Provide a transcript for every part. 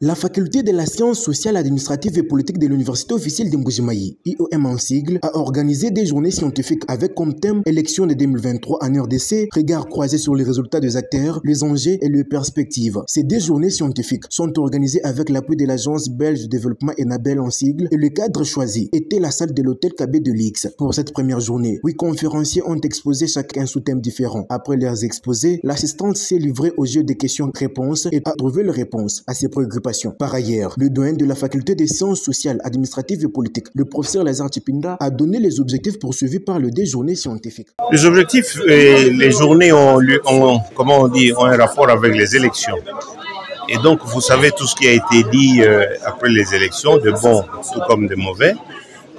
La faculté de la sciences sociales, administratives et politiques de l'université officielle de Mbujimayi, IOM en sigle, a organisé des journées scientifiques avec comme thème élection de 2023 en RDC, regard croisé sur les résultats des acteurs, les enjeux et les perspectives. Ces deux journées scientifiques sont organisées avec l'appui de l'agence belge de développement Enabel en sigle et le cadre choisi était la salle de l'hôtel KB de l'X. Pour cette première journée, 8 conférenciers ont exposé chacun sous thème différent. Après leurs exposés, l'assistante s'est livrée au jeu des questions-réponses et a trouvé les réponses à ses préoccupations. Par ailleurs, le doyen de la faculté des sciences sociales, administratives et politiques, le professeur Lazare Chipinda, a donné les objectifs poursuivis par le deux journées scientifiques. Les objectifs, les journées ont un rapport avec les élections. Et donc, vous savez tout ce qui a été dit après les élections, de bon tout comme de mauvais.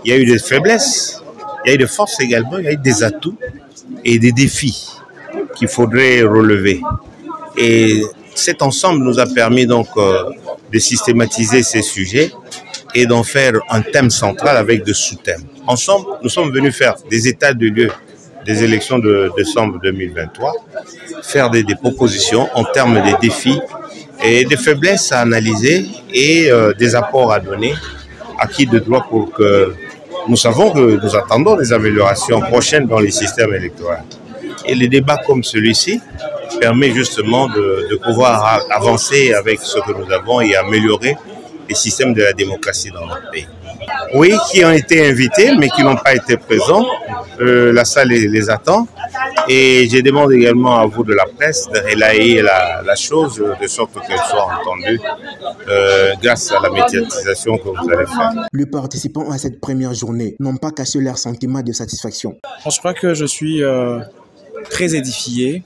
Il y a eu des faiblesses, il y a eu des forces également, il y a eu des atouts et des défis qu'il faudrait relever. Et cet ensemble nous a permis donc de systématiser ces sujets et d'en faire un thème central avec des sous-thèmes. Ensemble, nous sommes venus faire des états de lieu des élections de décembre 2023, faire des propositions en termes de défis et des faiblesses à analyser et des apports à donner à qui de droit pour que nous savons que nous attendons des améliorations prochaines dans les systèmes électoraux. Et les débats comme celui-ci permet justement de pouvoir avancer avec ce que nous avons et améliorer les systèmes de la démocratie dans notre pays. Oui, qui ont été invités, mais qui n'ont pas été présents. La salle les attend. Et je demande également à vous de la presse de relayer la chose de sorte qu'elle soit entendue grâce à la médiatisation que vous allez faire. Les participants à cette première journée n'ont pas caché leur sentiment de satisfaction. Je crois que je suis très édifié.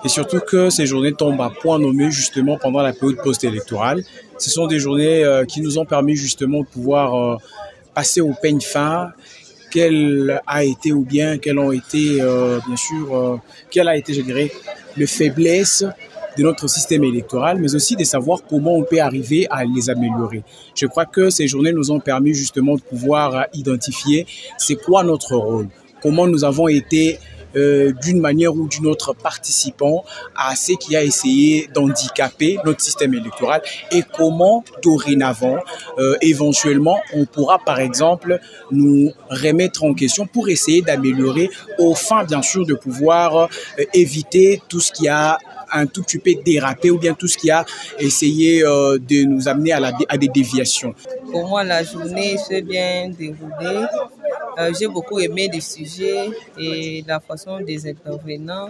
Et surtout que ces journées tombent à point nommé justement pendant la période post-électorale. Ce sont des journées qui nous ont permis justement de pouvoir passer au peigne fin quelle a été ou bien quelles ont été, bien sûr, quelle a été, je dirais, les faiblesses de notre système électoral, mais aussi de savoir comment on peut arriver à les améliorer. Je crois que ces journées nous ont permis justement de pouvoir identifier c'est quoi notre rôle, comment nous avons été d'une manière ou d'une autre participant à ce qui a essayé d'handicaper notre système électoral et comment dorénavant éventuellement on pourra par exemple nous remettre en question pour essayer d'améliorer au fin bien sûr de pouvoir éviter tout ce qui a un tout petit peu dérapé ou bien tout ce qui a essayé de nous amener à des déviations. Pour moi, la journée s'est bien déroulée. J'ai beaucoup aimé les sujets et la façon des intervenants.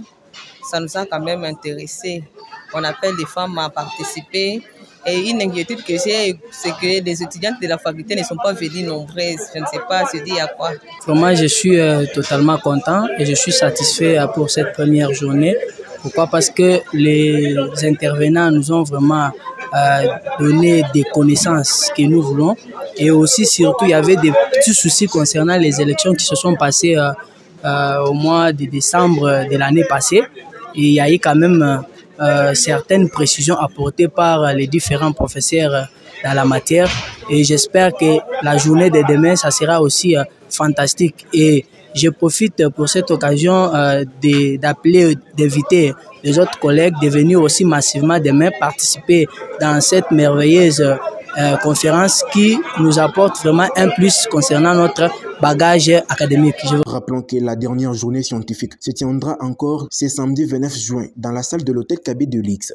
Ça nous a quand même intéressés. On appelle les femmes à participer. Et une inquiétude que j'ai, c'est que les étudiantes de la faculté ne sont pas venues nombreuses. Je ne sais pas se dire à quoi. Vraiment, je suis totalement content et je suis satisfait pour cette première journée. Pourquoi? Parce que les intervenants nous ont vraiment donné des connaissances que nous voulons. Et aussi, surtout, il y avait des petits soucis concernant les élections qui se sont passées au mois de décembre de l'année passée. Et il y a eu quand même certaines précisions apportées par les différents professeurs dans la matière. Et j'espère que la journée de demain, ça sera aussi fantastique. Et je profite pour cette occasion d'appeler, d'inviter les autres collègues de venir aussi massivement demain participer dans cette merveilleuse conférence qui nous apporte vraiment un plus concernant notre bagage académique. Rappelons que la dernière journée scientifique se tiendra encore ce samedi 29 juin dans la salle de l'hôtel KB de l'X.